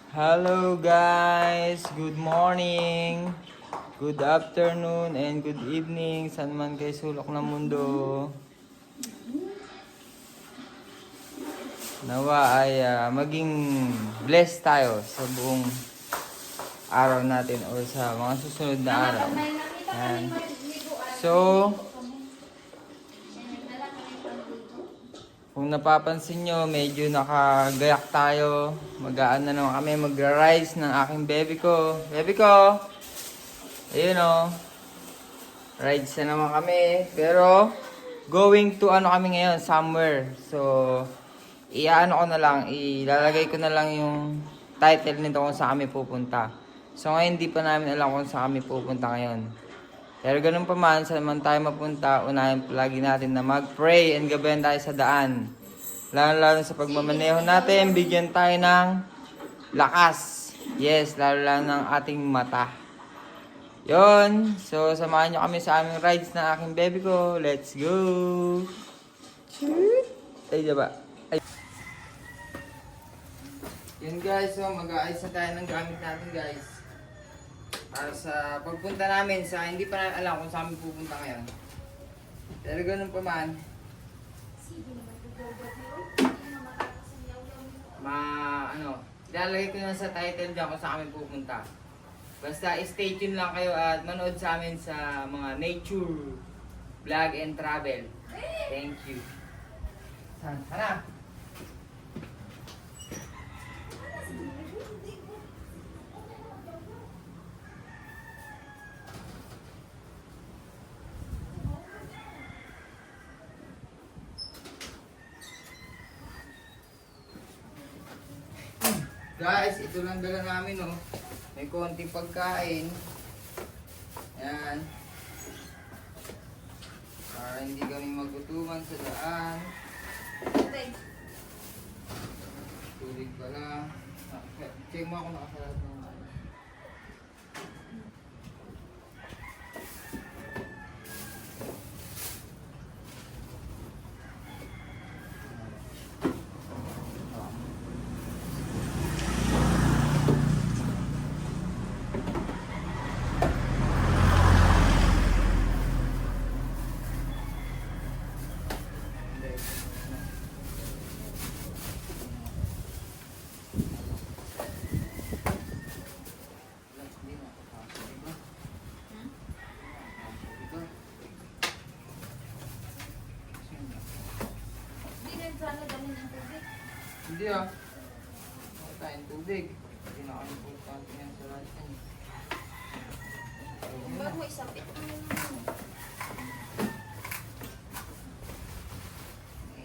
Hello guys, good morning, good afternoon, and good evening saan man kayo sulok ng mundo. Nawa ay maging blessed tayo sa buong araw natin o sa mga susunod na araw. Yan. So, kung napapansin nyo, medyo nakagayak tayo. Magaan na naman kami magra-rise ng aking baby ko. Baby ko! Ayun o. Rides na naman kami. Pero, going to kami ngayon, somewhere. So, ilalagay ko na lang yung title nito kung saan kami pupunta. So, ngayon di pa namin alam kung saan kami pupunta ngayon. Pero ganun pa man, saan man tayo mapunta, unahin palagi natin na mag-pray and gabayan tayo sa daan. Lalo sa pagmamaneho natin, bigyan tayo ng lakas. Yes, lalo ng ating mata. Yon. So, samahan nyo kami sa aming rides ng aking baby ko. Let's go! Ay, diba? Ay. Yun guys, so mag-aayos na tayo ng gamit natin guys. Para sa pagpunta namin sa hindi pa namin alam kung saan kami pupunta ngayon. Pero ganun pa man. Ilalagay ko na sa title dyan kung saan kami pupunta. Basta stay tuned lang kayo at manood sa amin sa mga nature, vlog and travel. Thank you. Sana. Guys, ito lang dala namin, oh. May konting pagkain. Yan. Para hindi kami magutuman sa daan. Tubig pala. Check mo ako nakasalat ng hindi ah. Huwag tayong tubig. Hindi na kami importante yan sa lahat yan. Ba't mo isapit?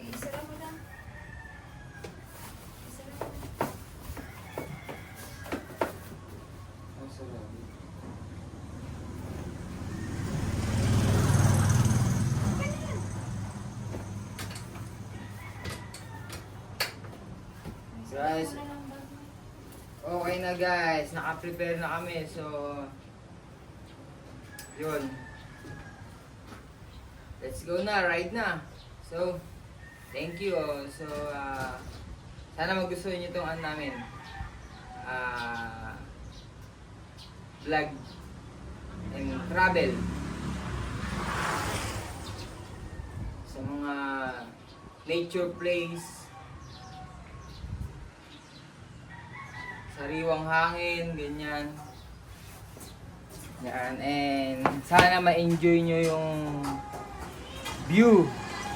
Isara mo lang. Isara mo lang. Ang sarap. Guys, okay na guys, naka-prepare na kami, so yun, let's go na, ride na. So, thank you. So, sana magustuhan nyo itong namin vlog and travel sa mga nature place, sariwang hangin, ganyan. Yan, and sana ma-enjoy nyo yung view,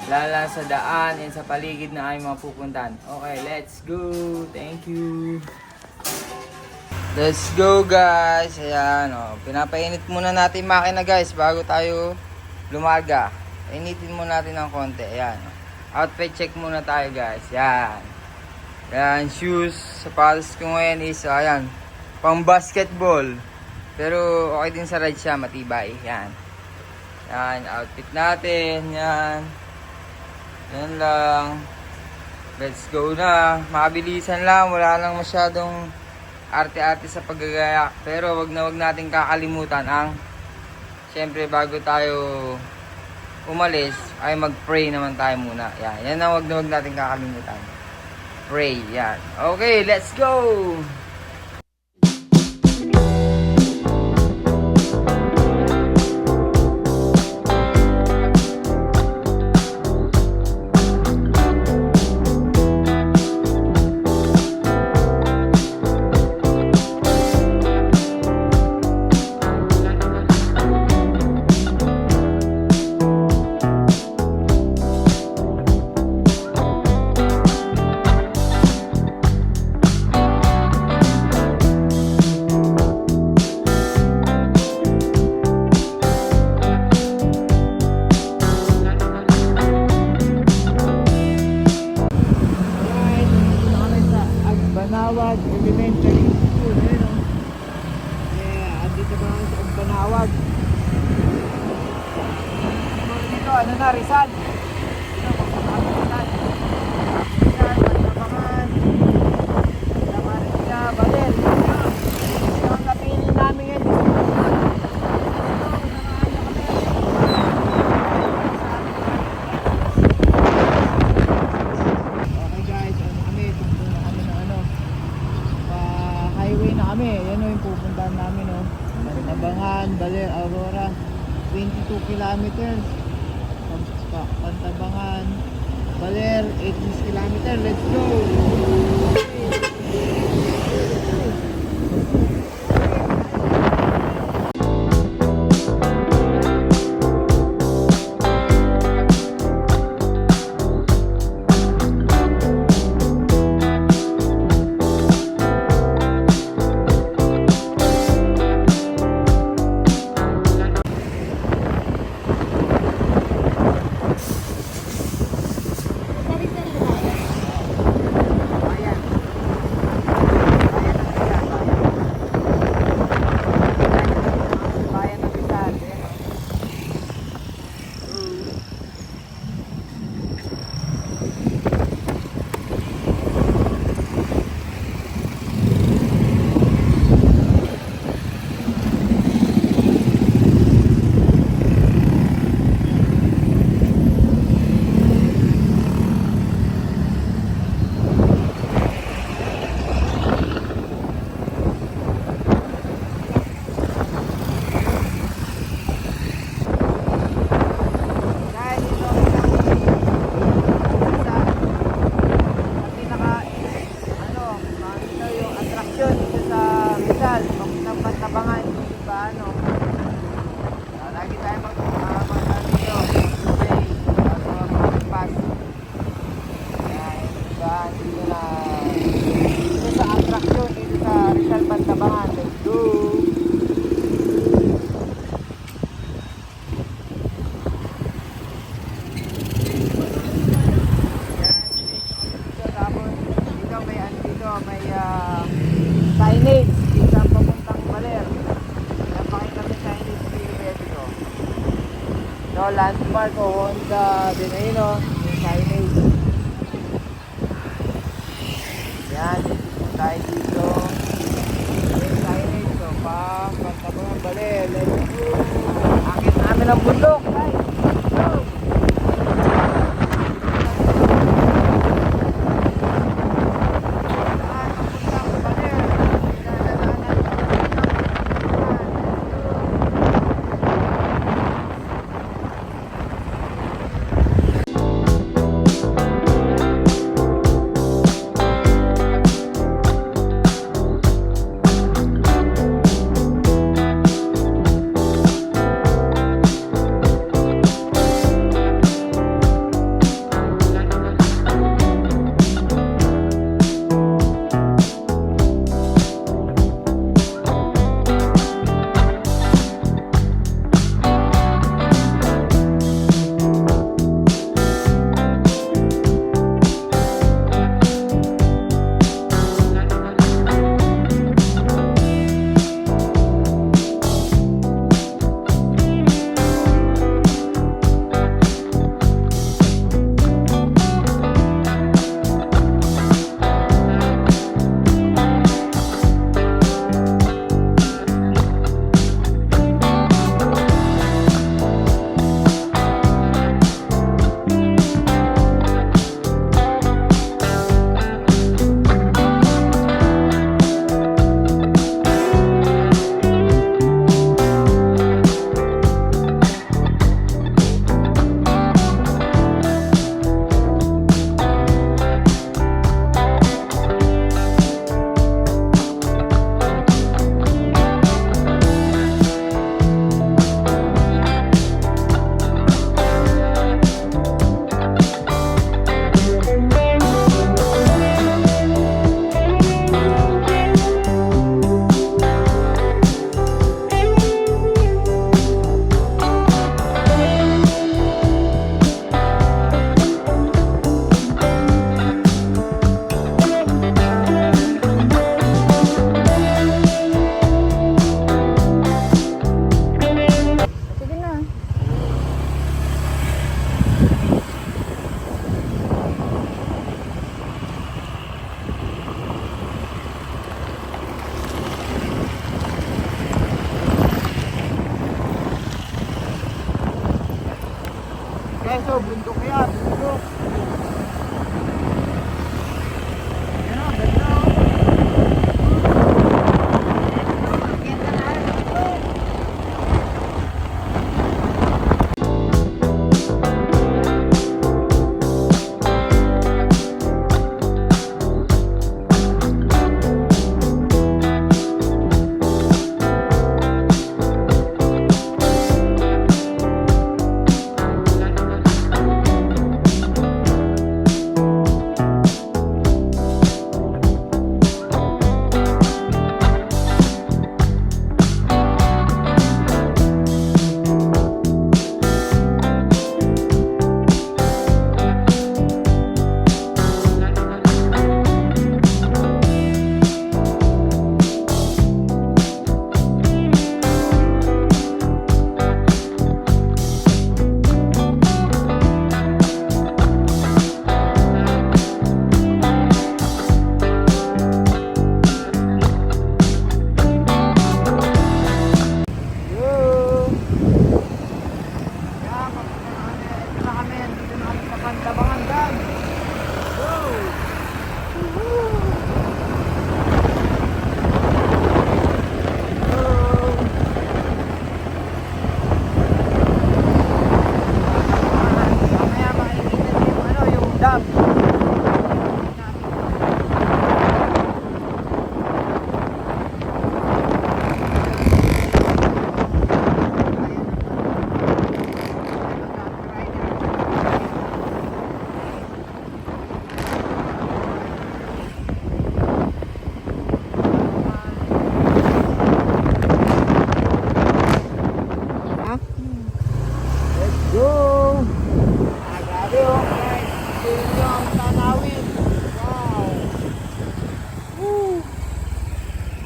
lala sa daan and sa paligid na ay mga pupuntahan. Okay, let's go. Thank you. Let's go guys. Ayan, pinapainit muna natin makina guys bago tayo lumarga. Painitin muna natin ng konti. Ayan, outfit check muna tayo guys. Yan. Yan, shoes, sapatos ko ngayon is, ayan, pang basketball. Pero okay din sa ride siya, matibay. Yan. Yan, outfit natin. Yan. Yan lang. Let's go na. Mabilisan lang, wala lang masyadong arte-arte sa paggagayak. Pero wag natin kakalimutan ang, syempre bago tayo umalis, ay mag-pray naman tayo muna. Yan, yan ang wag natin kakalimutan. Pray, yan. Okay, let's go! Ayun, oh. Andito pa ako sa Banawag. Dito, ano na, Rizal. Dito, magpapakot Rizal. Rizal, Pagtabangan. Damarita, Baler. Ito ang napili namin ngayon. Okay guys, ano kami, tungkol na kami ng ano, highway na kami. Yan o yung pupuntahan namin o. Pantabangan, Baler, Aurora. 22 kilometers. Pantabangan, Baler, 18 kilometers. Let's go! Bayan. Bayan ng Rizal. Ayan, oh. Dahil ito ang pinaka ano, ito yung attraction dito sa Rizal, papuntang Pantabangan, yung ba ano. Lagi tayo magkakaroon dito. Okay, bago mag-pass. Kaya diba, dito na dito sa attraction dito sa Rizal Pantabangan. Let's go! Dito, tapos dito may ano dito, may signage dito sa papuntang Baler. Napakita may signage dito dito. No, landmark o Honda din ayun o, yung signage. Yan, dito tayo dito. Yung signage o, Pantabangan Baler. Let's go! Akit namin ang bundok, guys. Let's go! guys, oh, bundok yan, bundok. Yan o, ganda o. Ganda na rin ito.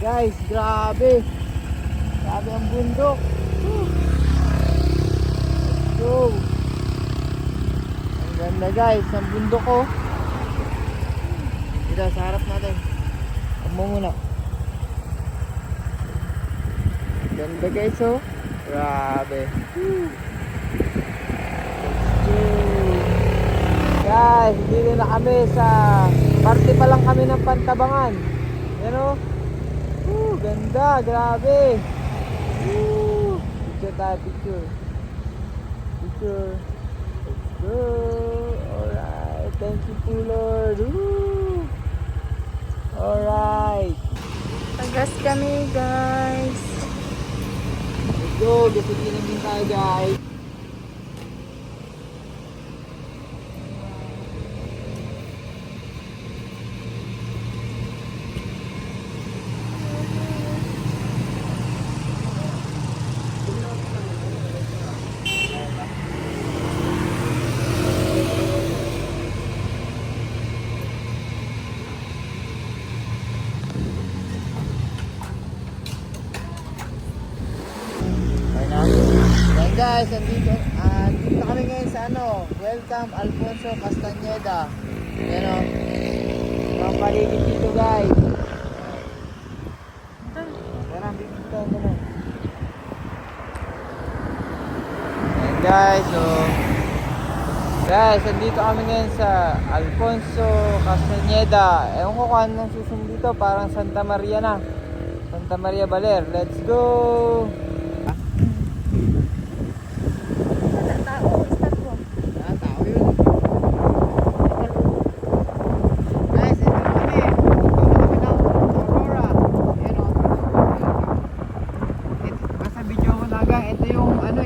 Guys, grabe. Grabe ang bundok. Let's go. Ang ganda guys, ang bundok ko. Dito sa harap natin. Amo muna. Ganda guys oh. Grabe. Let's go. Guys, dito na kami sa parte pa lang kami ng Pantabangan. Yan oh. Ganda, grabe. Picture tayo, picture. Picture. Let's go. Alright, thank you po Lord. Alright. Tagas kami, guys. Let's go, gasolina din tayo guys. Yan guys, andito kami ngayon sa Welcome Alfonso Castañeda. Yan o. Mga paligid dito guys. Tara, dito na. Yan guys, so guys, andito kami ngayon sa Alfonso Castañeda. Ewan ko kung anong susunod dito, parang Santa Maria na. Santa Maria Baler. Let's go!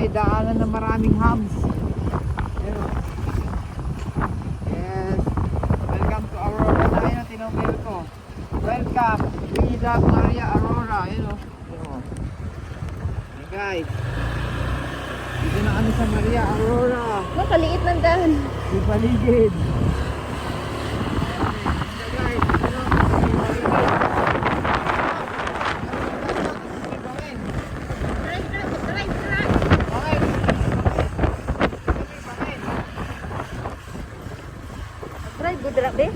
Daanan ng maraming hubs. Yes. Welcome to Aurora na yun. Tinobel ko. Welcome. We love Maria Aurora. Yun o. Hey guys. Dito na kami sa Maria Aurora. Nakaliit ng daan. Yung paligid. Drive, good be?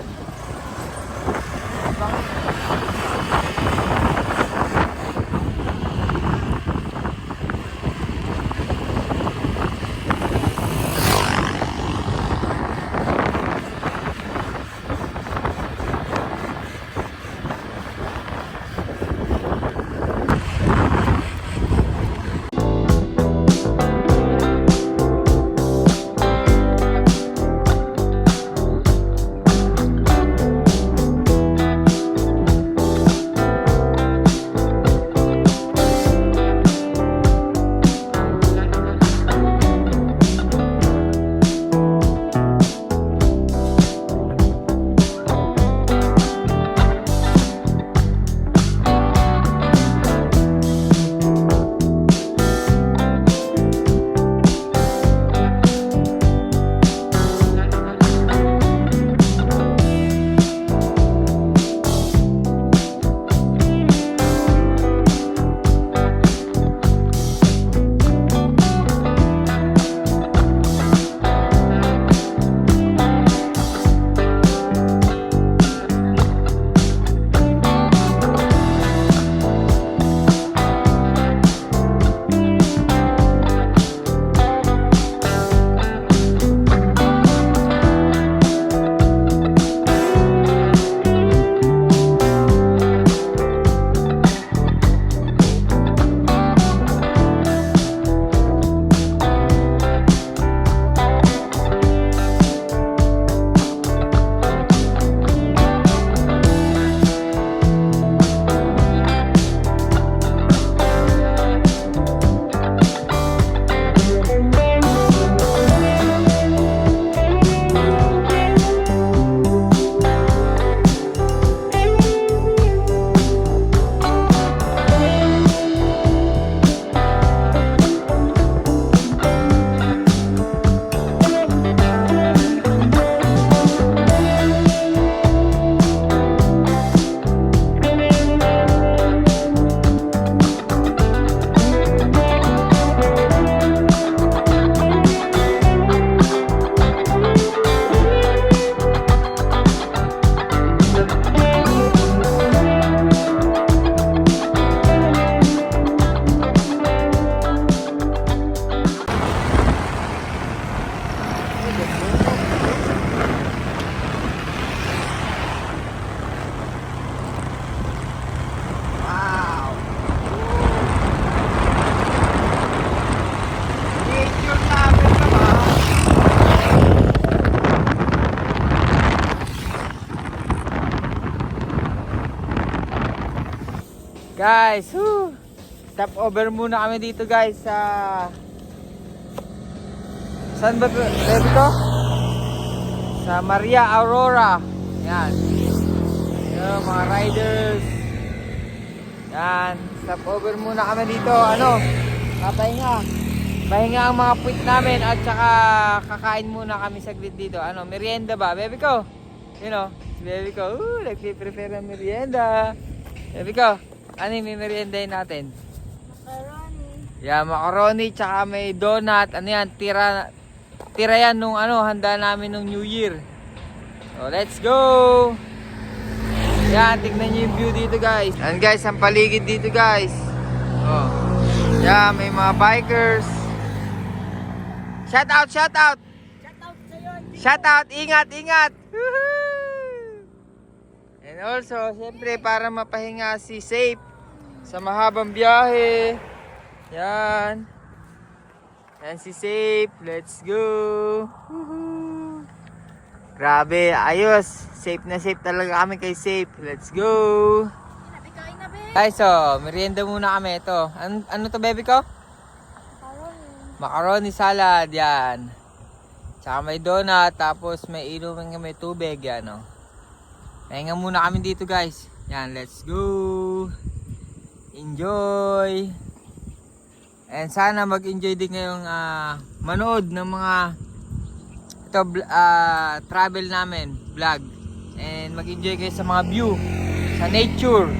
Guys, stop over muna kami dito guys sa... Saan ba ito? Baby ko? Sa Maria Aurora. Yan. Yan, mga riders. Yan. Stop over muna kami dito. Ano? Papahinga. Pahinga ang mga puwit namin at saka kakain muna kami saglit dito. Ano? Merienda ba? Baby ko? You know, si baby ko. Nagpiprepare ng merienda. Baby ko, ano yung meriendahin natin? Macaroni. Yeah, macaroni, tsaka may donut. Ano yan? Tira yan nung handa namin nung New Year. So, let's go! Yan, tignan nyo yung view dito guys. Yan guys, ang paligid dito guys. Oh. Yan, may mga bikers. Shout out, shout out! Shout out, ingat, ingat! Woohoo! And also, siyempre, para mapahinga si Safe sa mahabang biyahe. Yan. Yan si Safe. Let's go. Woohoo. Grabe, ayos. Safe na safe talaga kami kay Safe. Let's go. Guys, so, merienda muna kami. Ito. Ano to, baby ko? Macaroni salad. Yan. Tsaka may donut. Tapos may inumin kami tubig. Yan, o. Pahinga muna kami dito, guys. Yan, let's go. Enjoy. And sana mag-enjoy din ngayong manood ng mga travel namin, vlog. And mag-enjoy kayo sa mga view, sa nature.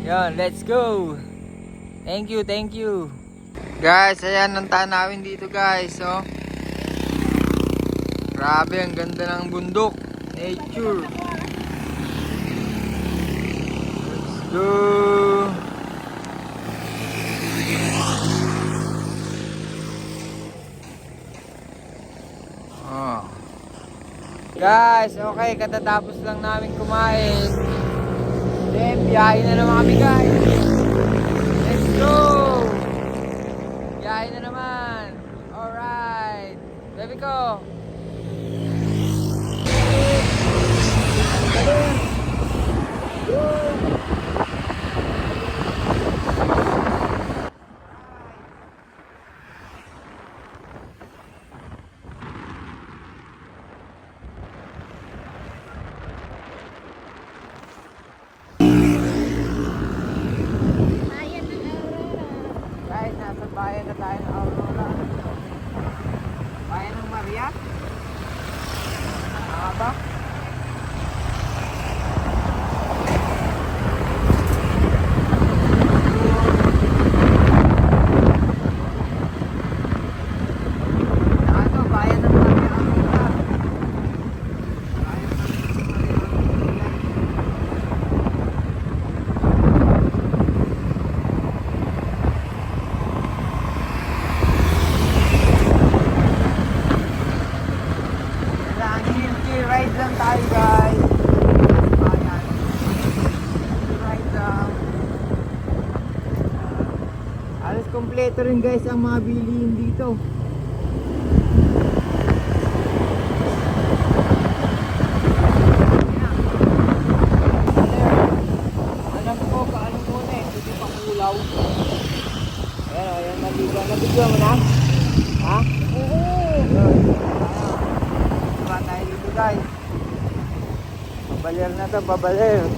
Yan, let's go. Thank you, thank you. Guys, ayan ang tanawin dito guys. So, grabe, ang ganda ng bundok. Nature. Let's go. Oh. Guys, okay, katatapos lang namin kumain. Then, biyahe na naman kami guys. Let's go! Biyahe na naman. Alright. Baby ko. Guys, nasa bayan na tayo ng Aurora. Bayan ng Maria. Ba? Ano, bayan ng Maria Aurora. Ride lang tayo guys. Ayan. Ride lang. Alas kompleto rin guys ang mga bilihin dito. Alam ko kaanong muna eh. Hindi pa kulaw. Ayan, ayan. Nabigyan mo na? Ha? Oo. Diba tayo dito guys. Babaler na to, babaler.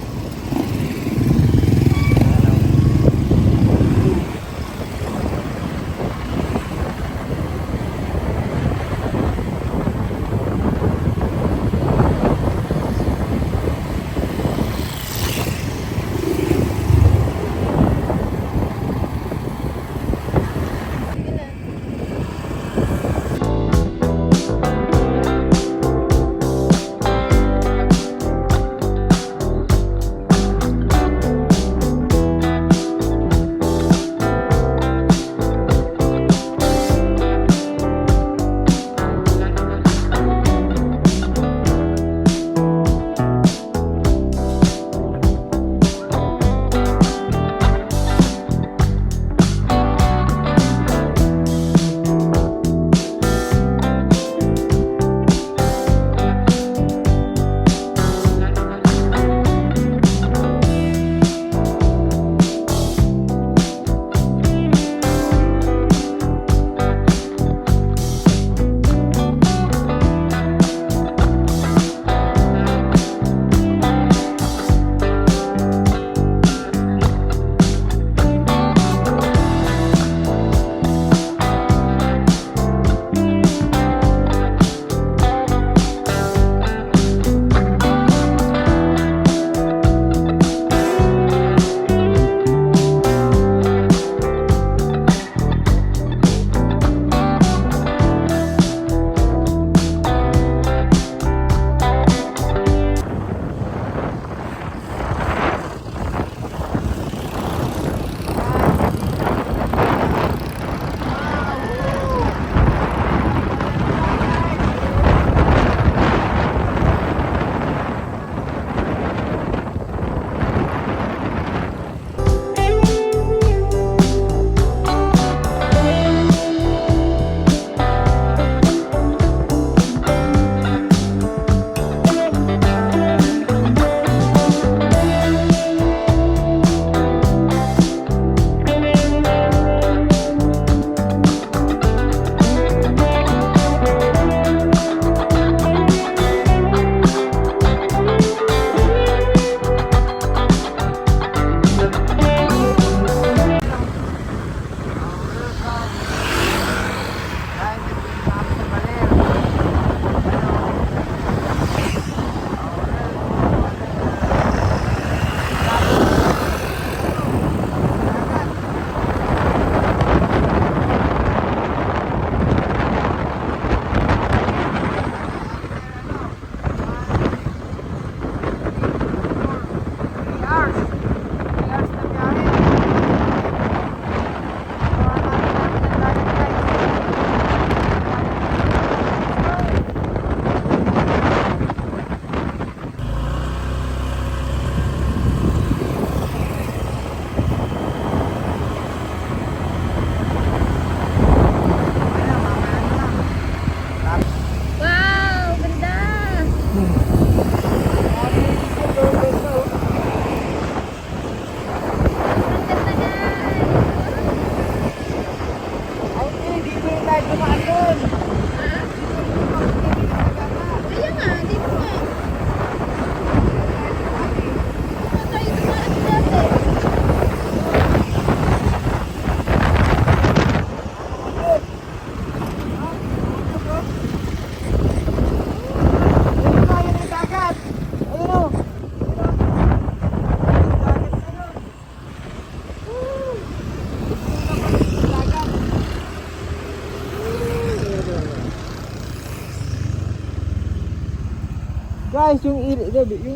Guys, yung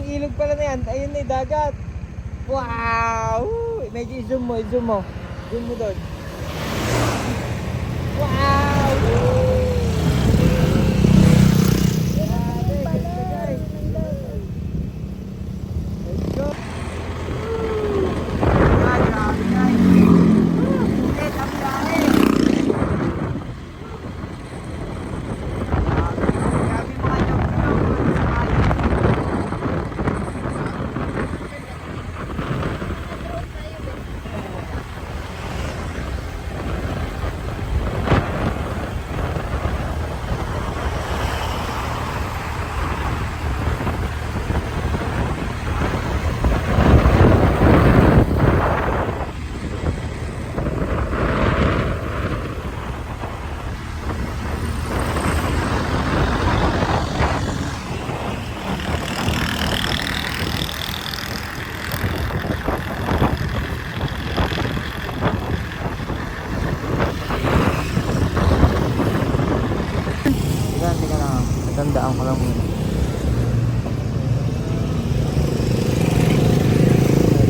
ilog pala na yan, ayun na yung dagat. Wow! Medyo i-zoom mo. Zoom mo doon. Wow! Grabe, ganda guys. Let's go! Grabe guys. Ulit ang biyahe. Grabe mga job. Teka lang. Tandaan ko lang muna.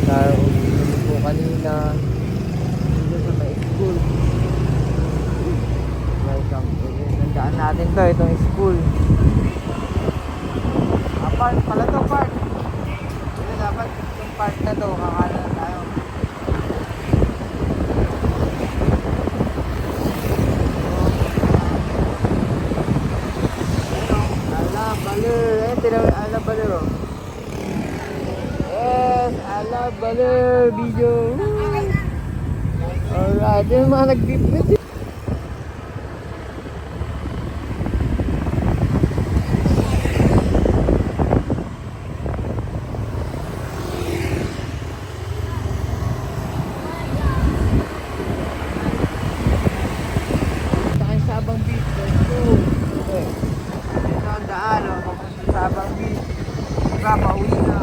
Tayo ulit po kanina. Dito sa may school. Welcome to this. Tandaan natin to. Itong school. Park pala to, park. Ito dapat yung park na to. Kakanan na tayo. Baler, tinawag ala baler oh. Yes, ala baler video. Alright, yung mga nag-beep. Tayo sa Abang Beach, let's go. Okay. Ito ang daan, papunta sa Abang Beach. Diba, pauwi na.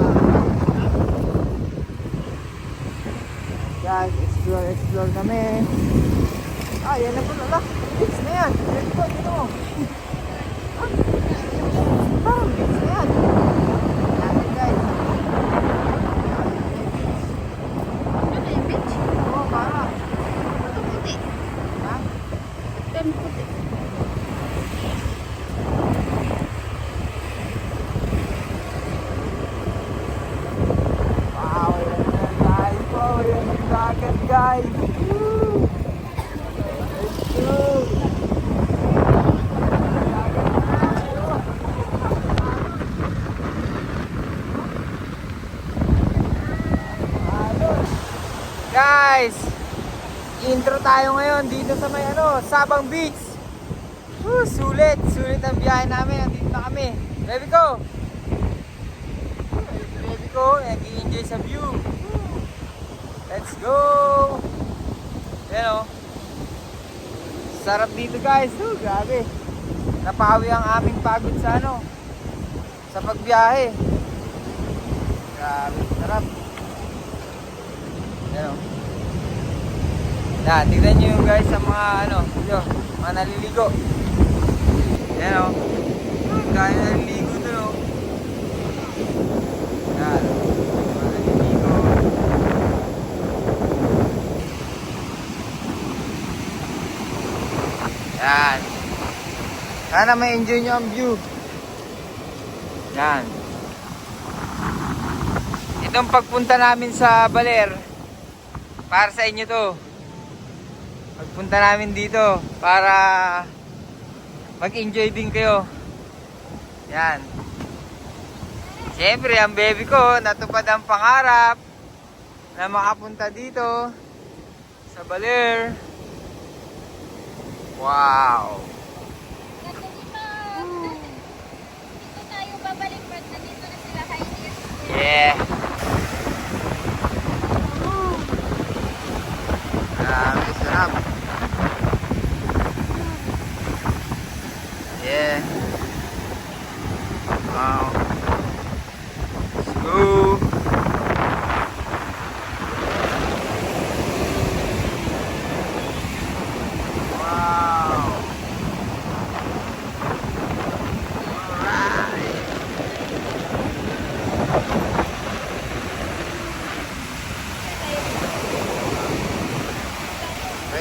Guys, explore kami. Yan na po lala. Beach na yan. Let's go, dito mo. Beach na yan. Natin guys. Ano yung beach? Oo, para. Puti. Ha? Ten puti. Wow, yan na guys. Wow, yan ang dagat guys. Woo! Let's go. Guys, intro tayo ngayon dito sa may Sabang Beach. Sulit ang biyahe namin. Nandito na kami. Baby ko, nag-i-enjoy sa view. Let's go. Yan o. Sarap dito guys. Grabe. Napawi ang aming pagod sa sa pagbiyahe. Grabe, sarap. Yan o. Tignan nyo yung guys sa mga mga naliligo. Yan o. Kaya naliligo dun o. Yan. Mga naliligo. Yan. Sana may enjoy nyo ang view. Yan. Itong pagpunta namin sa Baler, para sa inyo to. Pagpunta namin dito para mag-enjoy din kayo. Yan. Siyempre, ang baby ko natupad ang pangarap na makapunta dito sa Baler. Wow. Dito tayo babalik pag nandito na sila Heidi. Yeah. Grabe, sarap. Yeah. Wow. Let's go. Wow. Alright.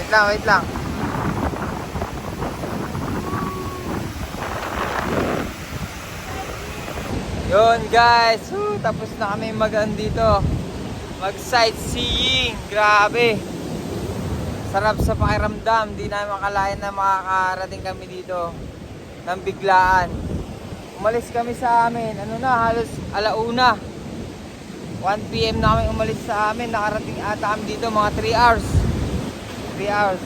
Wait lang, wait lang. Yun guys, tapos na kami dito. Mag sightseeing, grabe. Sarap sa pakiramdam, di namin makalain na makakarating kami dito ng biglaan. Umalis kami sa amin, halos alauna. 1 PM na kami umalis sa amin, nakarating ata kami dito mga 3 hours. 3 hours.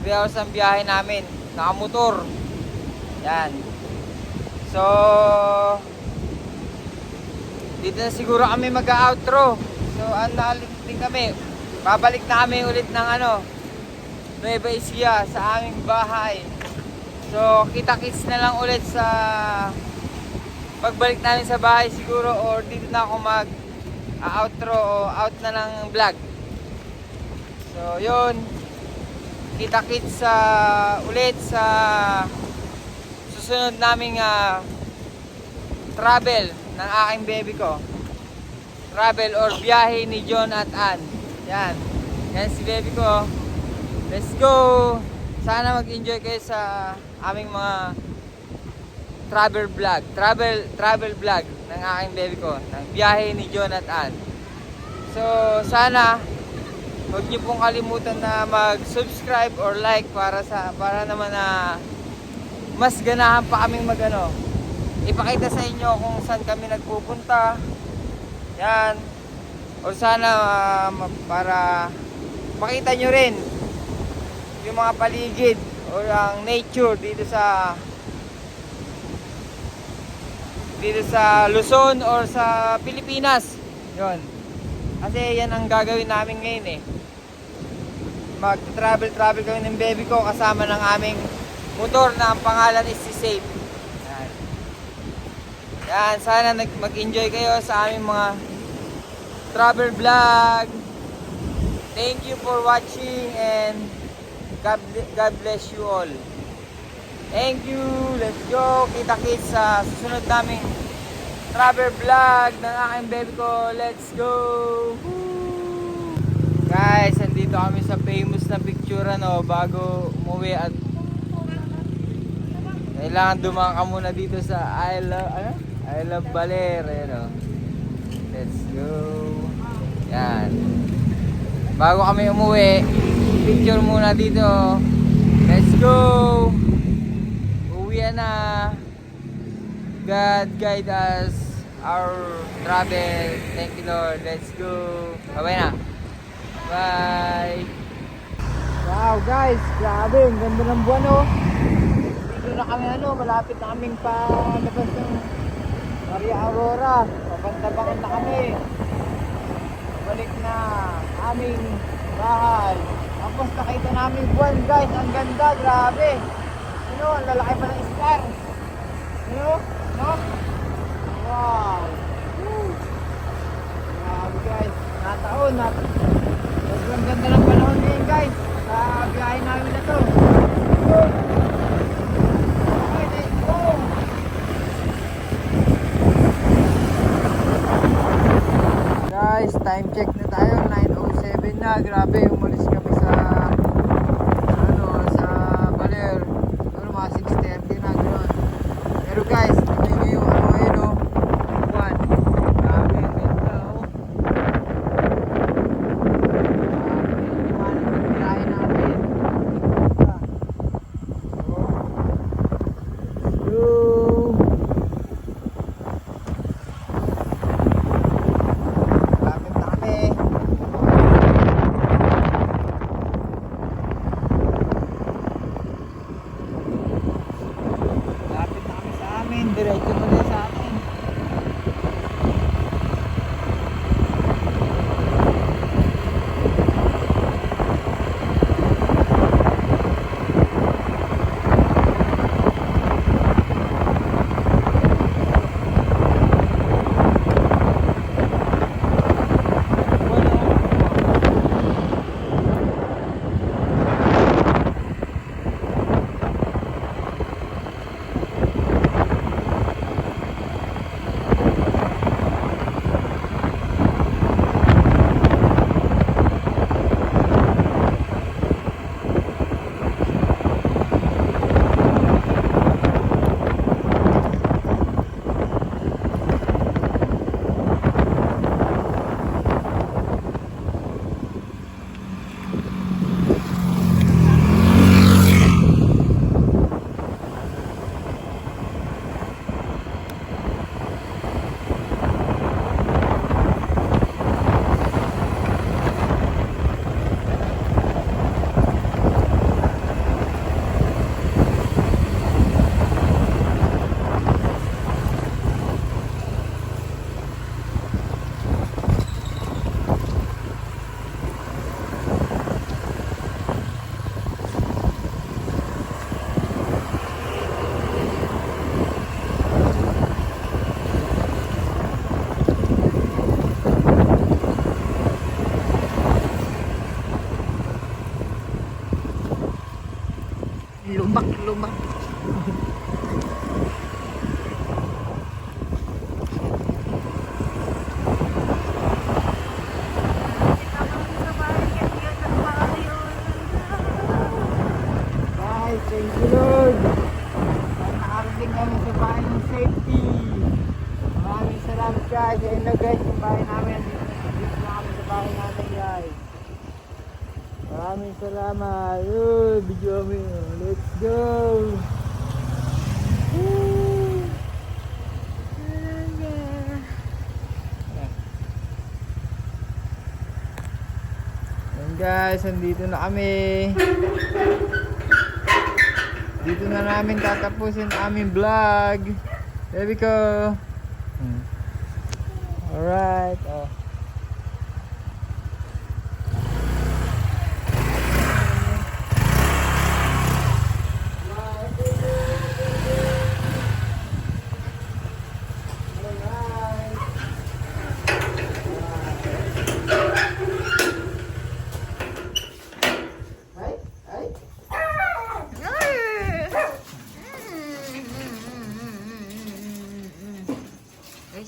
3 hours ang biyahe namin, nakamotor. Yan. So, dito na siguro kami mag-outro. So, din kami. Babalik na kami ulit ng Nueva Ecija sa aming bahay. So, kita-kits na lang ulit sa pagbalik namin sa bahay siguro, or dito na ako mag-outro o out na ng vlog. So, yun. Kita-kits ulit sa susunod naming travel ng aking baby ko. Travel or biyahe ni John at Ann. Yan. Yan si baby ko. Let's go! Sana mag-enjoy kayo sa aming mga travel vlog. Travel vlog ng aking baby ko. Ng biyahe ni John at Ann. So, sana huwag niyo pong kalimutan na mag-subscribe or like para naman na mas ganahan pa kaming ipakita sa inyo kung saan kami nagpupunta. Yan. O sana para makita nyo rin yung mga paligid o ang nature dito sa Luzon or sa Pilipinas. Yon. Kasi yan ang gagawin namin ngayon mag-travel kami ng baby ko kasama ng aming motor na ang pangalan is si Safe. Yan, sana mag-enjoy kayo sa aming mga travel vlog. Thank you for watching and God bless you all. Thank you. Let's go. Kita-kits sa susunod naming travel vlog ng aking baby ko. Let's go. Woo! Guys, andito kami sa famous na picture bago umuwi at kailangan dumaan ka muna dito sa I Love Baler. Ayan, let's go. Yan. Bago kami umuwi, picture muna dito. Let's go. Uwi na. God guide us our travel. Thank you Lord. Let's go. Bye-bye na. Bye. Wow guys, grabe. Ang ganda ng buwan Dito na kami malapit na kaming palabas ng Maria Aurora. Papantabangan na kami. Balik na aming bahay. Tapos nakita namin buwan guys. Ang ganda, grabe. Ang lalaki pa ng star. No? Wow. Woo. Grabe guys. Nataon. Sobrang ganda ng panahon ngayon guys. Sa biyahe namin na to. Okay, let's go. Guys, time check na tayo. 9:07 na. Grabe, umalis kami sa Baler. Pero mga 6:30 na gano'n. Pero guys, tingnan nyo yung buwan. Grabe, ang ganda lubak-lubak. Guys, thank you Lord. Nakarating kami sa bahay ng safety. Maraming salamat guys. Ayun na guys, yung bahay namin. Dito na kami sa bahay namin guys. Maraming salamat. Video kami. Let's go. Ayan guys, andito na kami. Dito na namin tatapusin aming vlog. Baby ko. Alright. Oh.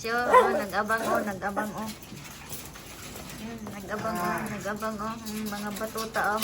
Guys, nag-abang nag-abang nag-abang mga batuta